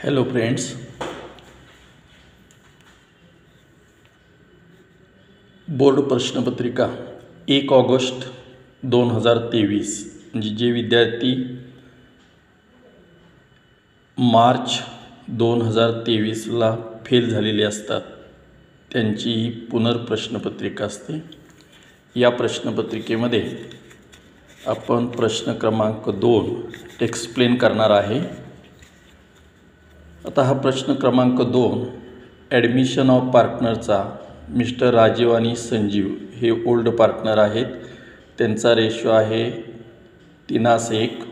Hello friends, board प्रश्नपत्रिका 1 August 2023 म्हणजे जे विद्यार्थी मार्च 2023ला फेल झालेले असतात त्यांची ही पुनर्प्रश्नपत्रिका असते। या प्रश्नपत्रिकेमध्ये आपण प्रश्न क्रमांक 2 एक्सप्लेन करणार आहे। आता हा प्रश्न क्रमांक 2 ॲडमिशन ऑफ पार्टनरचा मिस्टर राजीव आणि संजीव हे ओल्ड पार्टनर आहेत। त्यांचा रेशो आहे 3:1।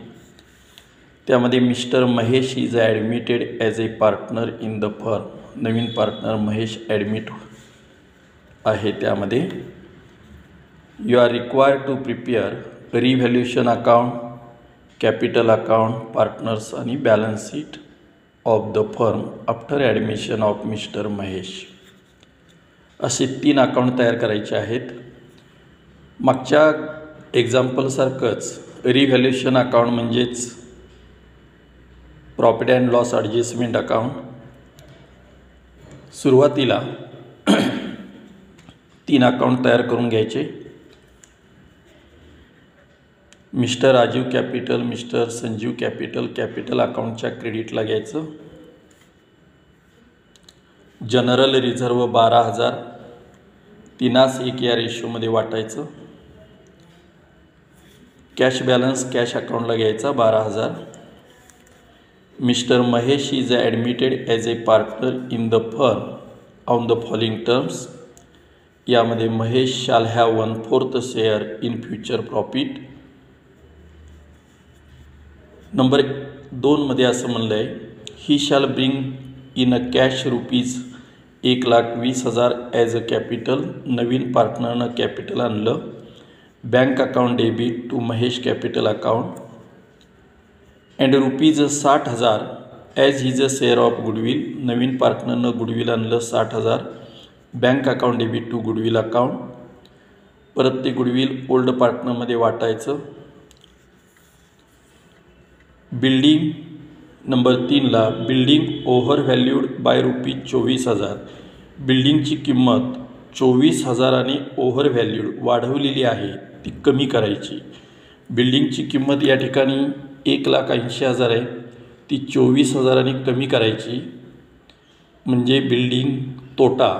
त्यामध्ये mister Mahesh is admitted as a partner in the firm. नवीन पार्टनर महेश ॲडमिट आहे। त्यामध्ये you are required to prepare revaluation account, capital account, partners आणि balance sheet of the firm after admission of mister Mahesh. असे 3 account तयार करायचे आहेत। मागच्या एक्झाम्पलसारखंच रिव्हॅल्युएशन अकाउंट म्हणजेच profit and loss adjustment account सुरुवातीला 3 अकाउंट तयार करून घ्यायचे। Mister Rajeev capital, mister Sanjeev capital, capital अकाउंटच्या क्रेडिटला घ्यायचं। जनरल रिझर्व 12,000 3:1 या रेशोमध्ये वाटायचं। कॅश बॅलन्स कॅश अकाउंटला घ्यायचा 12,000। Mister Mahesh is admitted as a partner in the firm on the following terms. यामध्ये Mahesh shall have 1/4 share in future profit. Number 2 मध्ये असं म्हणलं आहे, he shall bring in a cash rupees 1,20,000 as a capital. नवीन पार्टनरनं capital आणलं। Bank account debit to Mahesh capital account and rupees 60,000 as his a share of goodwill. नवीन पार्टनरनं goodwill आणलं 60,000। Bank account debit to goodwill account. परत ते goodwill old पार्टनरमध्ये वाटायचं। बिल्डिंग नंबर 3ला building over valued by rupees 24,000। बिल्डिंगची किंमत 24,000 ओव्हर व्हॅल्यूड वाढवलेली आहे, ती कमी करायची। बिल्डिंगची किंमत या ठिकाणी 1,80,000 आहे, ती 24,000 कमी करायची। म्हणजे बिल्डिंग तोटा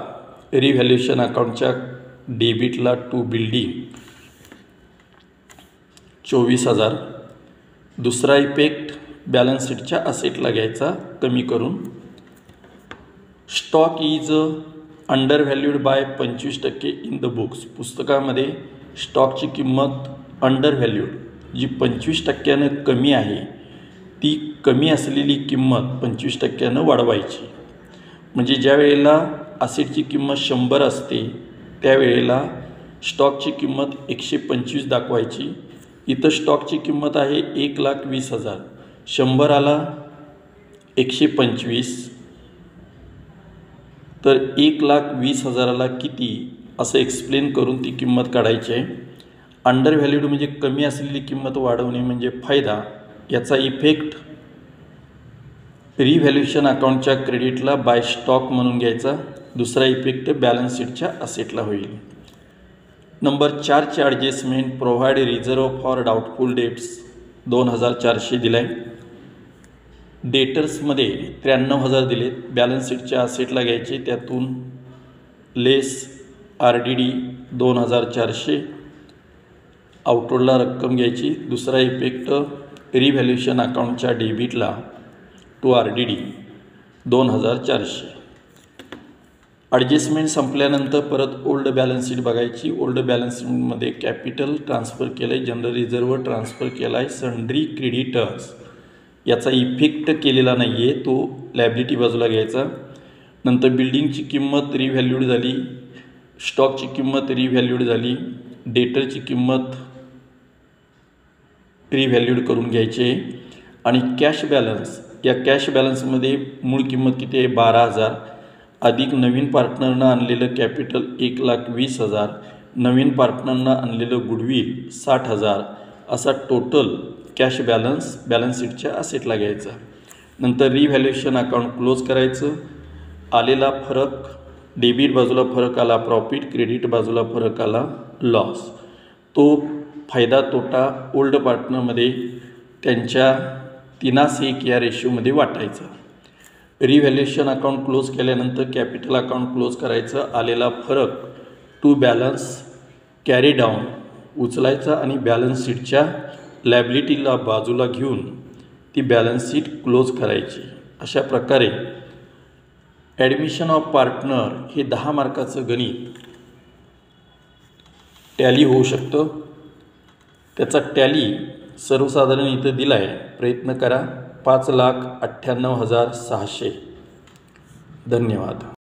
रिव्हॅल्युएशन अकाउंटच्या डेबिटला टू बिल्डिंग 24,000। दुसरा इफेक्ट बॅलन्स शीटच्या असेटला घ्यायचा कमी करून। Stock is undervalued by 25% in the books. पुस्तकामध्ये स्टॉकची किंमत अंडर व्हॅल्यूड जी 25% कमी आहे, ती कमी असलेली किंमत 25% वाढवायची। म्हणजे ज्या वेळेला असेटची किंमत 100 असते त्यावेळेला स्टॉकची किंमत 125 दाखवायची। इथं स्टॉकची किंमत आहे 1,20,000, 100 आला 125, तर 1,20,000ला किती असं एक्सप्लेन करून ती किंमत काढायची आहे। अंडर व्हॅल्यूड म्हणजे कमी असलेली किंमत वाढवणे म्हणजे फायदा। याचा इफेक्ट रिव्हॅल्युएशन अकाउंटच्या क्रेडिटला बाय स्टॉक म्हणून घ्यायचा। दुसरा इफेक्ट बॅलन्स शीटच्या असेटला होईल। नंबर 4चे adjustment provide reserve for doubtful debts 2,400 दिला आहे। डेटर्समध्ये 93,000 दिलेत। बॅलन्स शीटच्या असेटला घ्यायचे, त्यातून लेस RDD 2,400 आउटवर्डला रक्कम घ्यायची। दुसरा इफेक्ट रिव्हॅल्युएशन अकाउंटच्या डेबिटला टू RDD 2,400। ॲडजस्टमेंट संपल्यानंतर परत ओल्ड बॅलन्स शीट बघायची। ओल्ड बॅलन्स शीटमध्ये कॅपिटल ट्रान्सफर केलं आहे, जनरल रिझर्व ट्रान्सफर केला आहे, सन्ड्री क्रेडिटर्स याचा इफेक्ट केलेला नाही आहे, तो लायबिलिटी बाजूला घ्यायचा। नंतर बिल्डिंगची किंमत रिव्हॅल्यूड झाली, स्टॉकची किंमत रिव्हॅल्यूड झाली, डेटरची किंमत रिव्हॅल्यूड करून घ्यायची आहे। आणि कॅश बॅलन्स, या कॅश बॅलन्समध्ये मूळ किंमत किती आहे 12,000 अधिक नवीन पार्टनरनं आणलेलं कॅपिटल 1,20,000, नवीन पार्टनरनं आणलेलं गुडविल 60,000 असा टोटल कॅश बॅलन्स शीटच्या असेटला घ्यायचा। नंतर रिव्हॅल्युएशन अकाउंट क्लोज करायचं. आलेला फरक, डेबिट बाजूला फरक आला प्रॉफिट, क्रेडिट बाजूला फरक आला लॉस. तो फायदा तोटा ओल्ड पार्टनरमध्ये त्यांच्या 3:1 या रेशोमध्ये वाटायचा. रिव्हॅल्युएशन अकाउंट क्लोज केल्यानंतर कॅपिटल अकाउंट क्लोज करायचं. आलेला फरक टू बॅलन्स कॅरी डाऊन उचलायचा आणि बॅलन्स शीटच्या लायबिलिटीला बाजूला घेऊन ती बॅलन्स शीट क्लोज करायची. अशा प्रकारे ॲडमिशन ऑफ पार्टनर हे 10 मार्काचं गणित टॅली होऊ शकतं. त्याचा टॅली सर्वसाधारण इथं दिला आहे, प्रयत्न करा. 5,98,600. धन्यवाद.